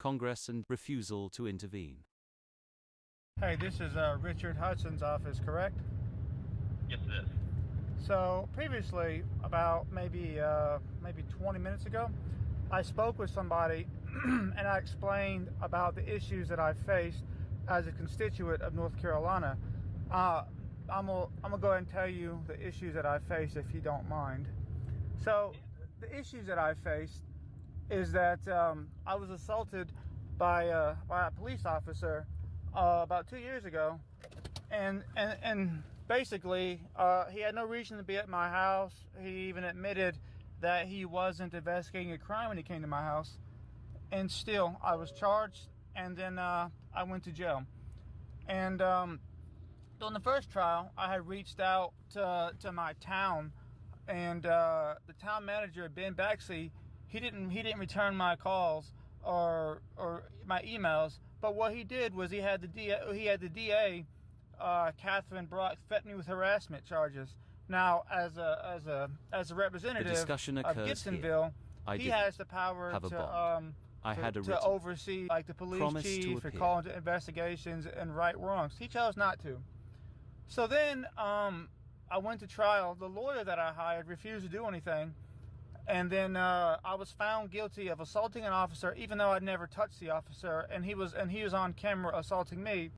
Congress and refusal to intervene. Hey, this is Richard Hudson's office, correct? Yes, it is. So previously, about maybe 20 minutes ago, I spoke with somebody and I explained about the issues that I faced as a constituent of North Carolina. I'm gonna go ahead and tell you the issues that I faced, if you don't mind. So the issues that I faced is that I was assaulted by a police officer about 2 years ago, and basically he had no reason to be at my house. He even admitted that he wasn't investigating a crime when he came to my house, and still I was charged, and then I went to jail. And during the first trial, I had reached out to my town, and the town manager, Ben Baxley, he didn't return my calls or my emails. But what he did was he had the DA, Catherine Brock, threaten me with harassment charges. Now, as a representative of Gibsonville, he has the power to oversee, like, the police chief and call into investigations and right wrongs. He chose not to. So then I went to trial. The lawyer that I hired refused to do anything. And then I was found guilty of assaulting an officer, even though I'd never touched the officer, and he was on camera assaulting me.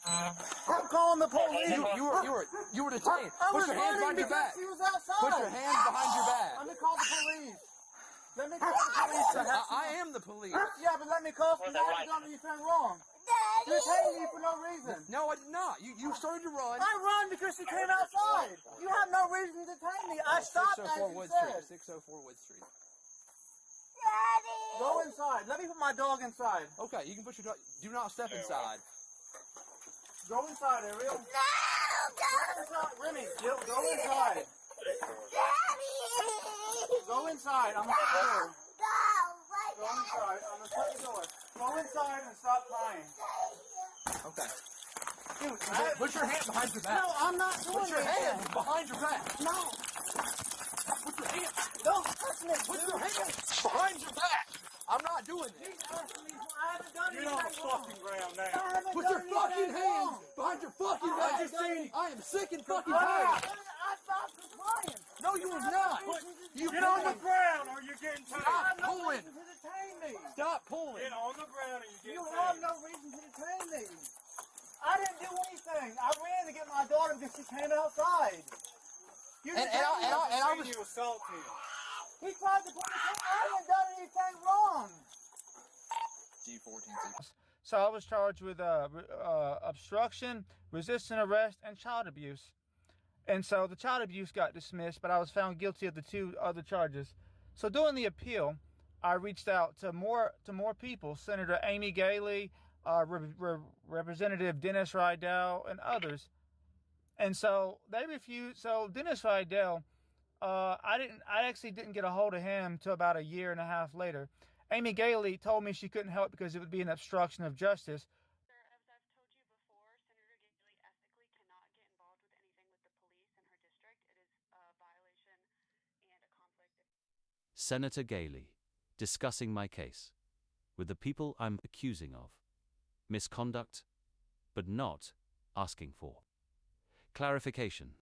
I'm calling the police. You were detained. Put your hands behind your back. She was outside. Put your hands behind your back. Let me call the police. Let me call the police. I am the police. Yeah, but let me call because I haven't done anything wrong. You detained me for no reason. No, I did not. You started to run. I run because she came outside. You have no reason to detain me. I stopped as you said. 604 Wood Street. Daddy! Go inside. Let me put my dog inside. Okay, you can put your dog. Do not step inside. Go inside, Ariel. No! Go! Inside. Remy, go inside. Daddy! Go inside. I'm going to shut the door. Go! Go inside. I'm going to shut the door. Go inside and stop crying. Okay. Dude, put your hand behind your back. No, I'm not doing Put your anything. hands behind your back. No. Put your hands. Don't touch me. Put your hands behind your back. I'm not doing this. I haven't done anything wrong. You're on fucking ground now. I haven't Put done your fucking anything hands wrong. behind your fucking I back. haven't done anything. I am sick and fucking I tired. stopped complying. No, you are not. You Get on the ground or you're getting tired. Stop No pulling. reason to detain me. Stop pulling. Get on the ground or you're You getting have tired. no reason to detain me. I didn't do anything. I ran to get my daughter because she came outside. You And I was. You assault him. He tried to put me. I haven't done anything wrong. G14. So I was charged with obstruction, resisting arrest, and child abuse. And so the child abuse got dismissed, but I was found guilty of the 2 other charges. So during the appeal, I reached out to more people: Senator Amy Gailey, Representative Dennis Rydell, and others. And so they refused. So Dennis Rydell, I actually didn't get a hold of him till about 1.5 years later. Amy Gailey told me she couldn't help because it would be an obstruction of justice. Sir, as I've told you before, Senator Gailey ethically cannot get involved with anything with the police in her district. It is a violation and a conflict. Senator Gailey, discussing my case with the people I'm accusing of misconduct, but not asking for clarification.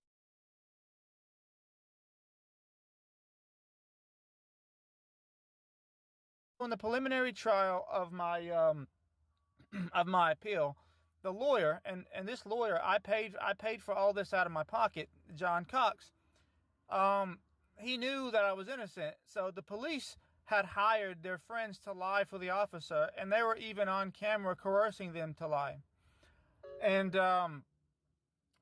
In the preliminary trial of my appeal, the lawyer and this lawyer, I paid for all this out of my pocket, John Cox. He knew that I was innocent, so the police had hired their friends to lie for the officer, and they were even on camera coercing them to lie. And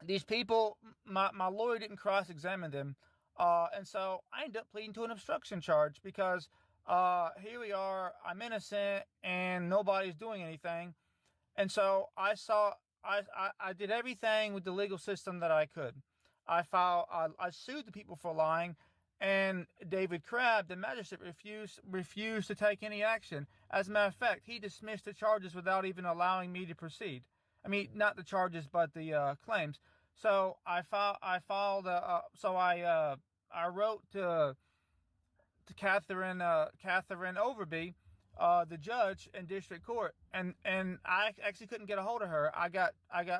these people, my lawyer didn't cross-examine them, and so I ended up pleading to an obstruction charge because here we are, I'm innocent, and nobody's doing anything. And so I did everything with the legal system that I could. I sued the people for lying, and David Crabb, the magistrate, refused to take any action. As a matter of fact, he dismissed the charges without even allowing me to proceed. I mean, not the charges, but the claims. So I wrote to Catherine Overby, the judge in district court, and I actually couldn't get a hold of her. I got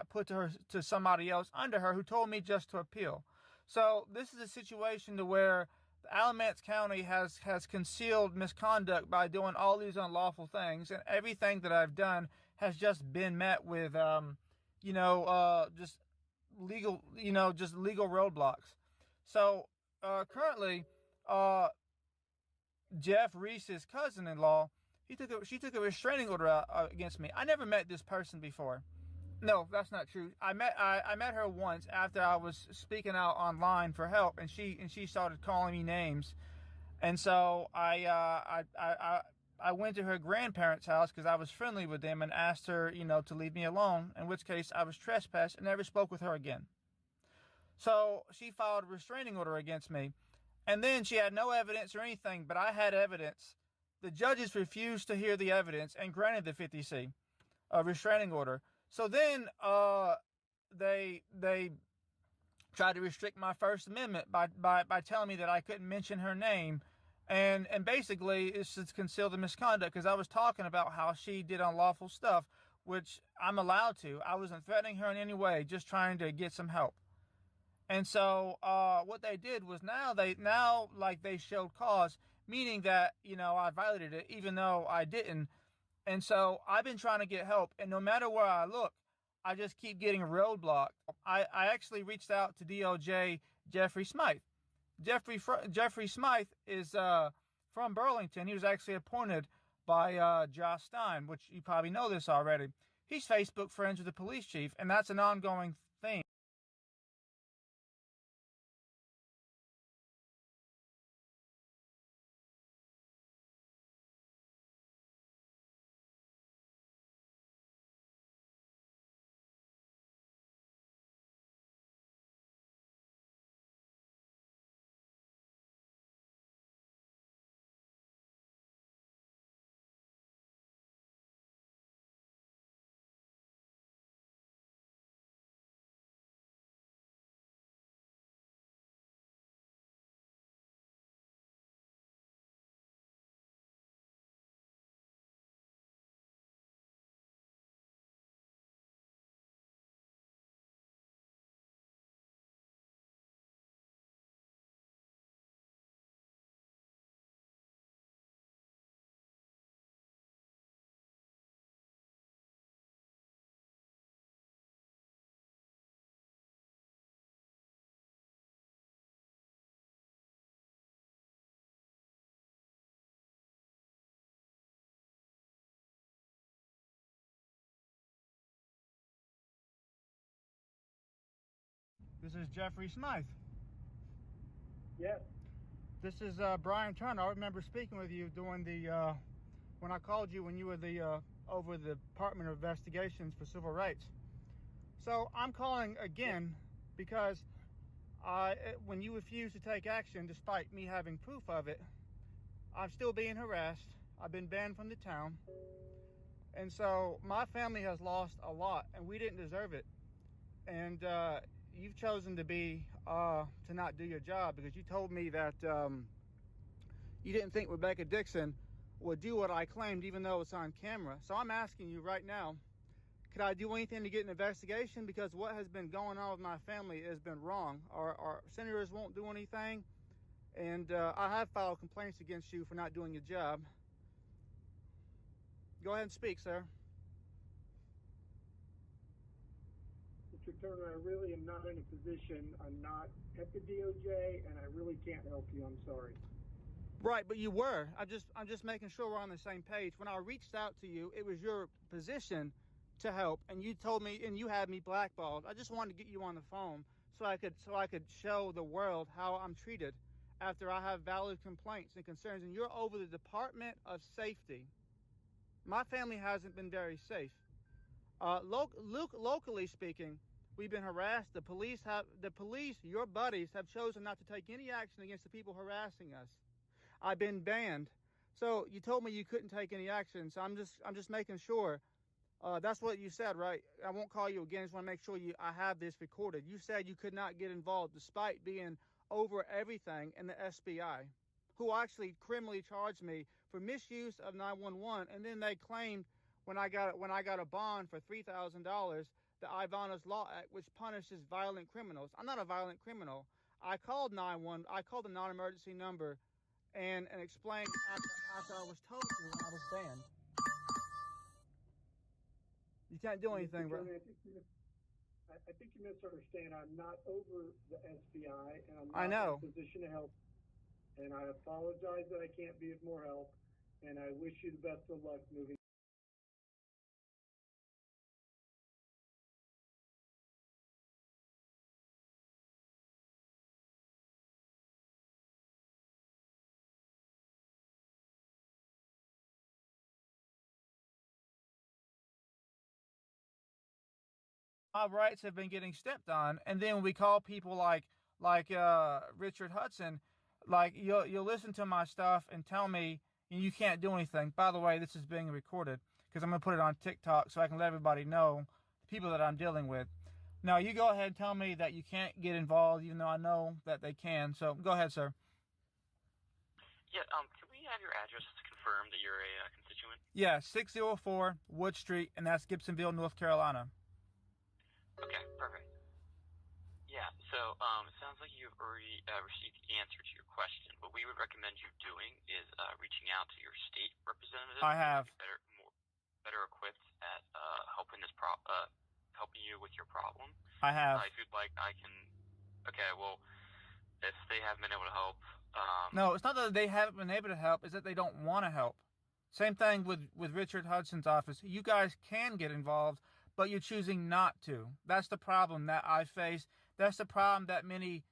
put to somebody else under her who told me just to appeal. So this is a situation to where Alamance County has concealed misconduct by doing all these unlawful things, and everything that I've done has just been met with just legal roadblocks. So currently, Jeff Reese's cousin-in-law, she took a restraining order out against me. I never met this person before. No, that's not true. I met her once after I was speaking out online for help, and she started calling me names, and so I went to her grandparents' house because I was friendly with them and asked her, to leave me alone. In which case I was trespassed and never spoke with her again. So she filed a restraining order against me, and then she had no evidence or anything, but I had evidence. The judges refused to hear the evidence and granted the 50C restraining order. So then they tried to restrict my First Amendment by telling me that I couldn't mention her name, and basically it's to conceal the misconduct, because I was talking about how she did unlawful stuff, which I'm allowed to. I wasn't threatening her in any way, just trying to get some help. And so what they did was they showed cause, meaning that I violated it even though I didn't. And so I've been trying to get help, and no matter where I look, I just keep getting roadblocked. I actually reached out to DOJ Jeffrey Smythe. Jeffrey Smythe is from Burlington. He was actually appointed by Josh Stein, which you probably know this already. He's Facebook friends with the police chief, and that's an ongoing thing. This is Jeffrey Smythe. Yes. This is Brian Turner. I remember speaking with you during when I called you when you were over the Department of Investigations for Civil Rights. So I'm calling again because when you refuse to take action, despite me having proof of it, I'm still being harassed. I've been banned from the town. And so my family has lost a lot, and we didn't deserve it. And you've chosen to not do your job, because you told me that you didn't think Rebecca Dixon would do what I claimed, even though it's on camera. So I'm asking you right now, could I do anything to get an investigation? Because what has been going on with my family has been wrong. Our senators won't do anything, and I have filed complaints against you for not doing your job. Go ahead and speak, sir. Mr. Turner, I really am not in a position. I'm not at the DOJ, and I really can't help you. I'm sorry. Right, but you were. I'm just making sure we're on the same page. When I reached out to you, it was your position to help, and you told me, and you had me blackballed. I just wanted to get you on the phone so I could show the world how I'm treated. after I have valid complaints and concerns, and you're over the Department of Safety. My family hasn't been very safe. Locally speaking, we've been harassed. The police, your buddies, have chosen not to take any action against the people harassing us. I've been banned. So you told me you couldn't take any action. So I'm just making sure. That's what you said, right? I won't call you again. I just want to make sure I have this recorded. You said you could not get involved despite being over everything in the SBI, who actually criminally charged me for misuse of 911, and then they claimed when I got a bond for $3,000, the Ivana's Law Act, which punishes violent criminals. I'm not a violent criminal. I called the non-emergency number and explained after I was told to when I was banned. You can't do anything, bro. I think you misunderstand. I'm not over the SBI, and I'm I know. not in a position to help. And I apologize that I can't be of more help, and I wish you the best of luck moving. My rights have been getting stepped on, and then we call people like Richard Hudson, like you'll listen to my stuff and tell me you can't do anything. By the way, this is being recorded because I'm gonna put it on TikTok so I can let everybody know the people that I'm dealing with. Now you go ahead and tell me that you can't get involved, even though I know that they can. So go ahead, sir. Yeah. Can we have your address to confirm that you're a constituent? Yeah, 604 Wood Street, and that's Gibsonville, North Carolina. Okay, perfect. Yeah, so it sounds like you've already received the answer to your question. What we would recommend you doing is reaching out to your state representative. I have. Better equipped at helping you with your problem. I have. If you'd like, I can. Okay, well, if they haven't been able to help. No, it's not that they haven't been able to help. It's that they don't want to help. Same thing with Richard Hudson's office. You guys can get involved, but you're choosing not to. That's the problem that I face. That's the problem that many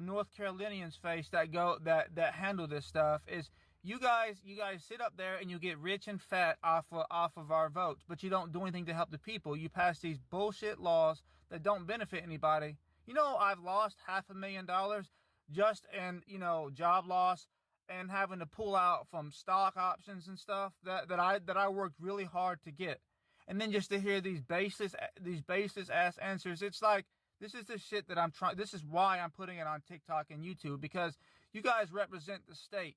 North Carolinians face that handle this stuff. Is you guys sit up there and you get rich and fat off of our votes, but you don't do anything to help the people. You pass these bullshit laws that don't benefit anybody. You know, I've lost $500,000 just in job loss and having to pull out from stock options and stuff that I worked really hard to get. And then just to hear these baseless ass answers, it's like, this is the shit that I'm trying. This is why I'm putting it on TikTok and YouTube, because you guys represent the state,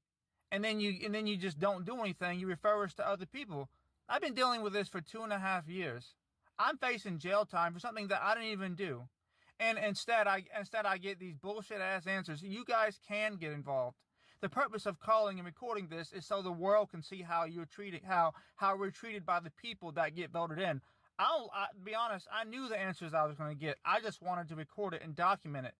and then you just don't do anything. You refer us to other people. I've been dealing with this for 2.5 years. I'm facing jail time for something that I didn't even do, and instead I get these bullshit ass answers. You guys can get involved. The purpose of calling and recording this is so the world can see how you're treated, how we're treated by the people that get voted in. To be honest, I knew the answers I was going to get. I just wanted to record it and document it.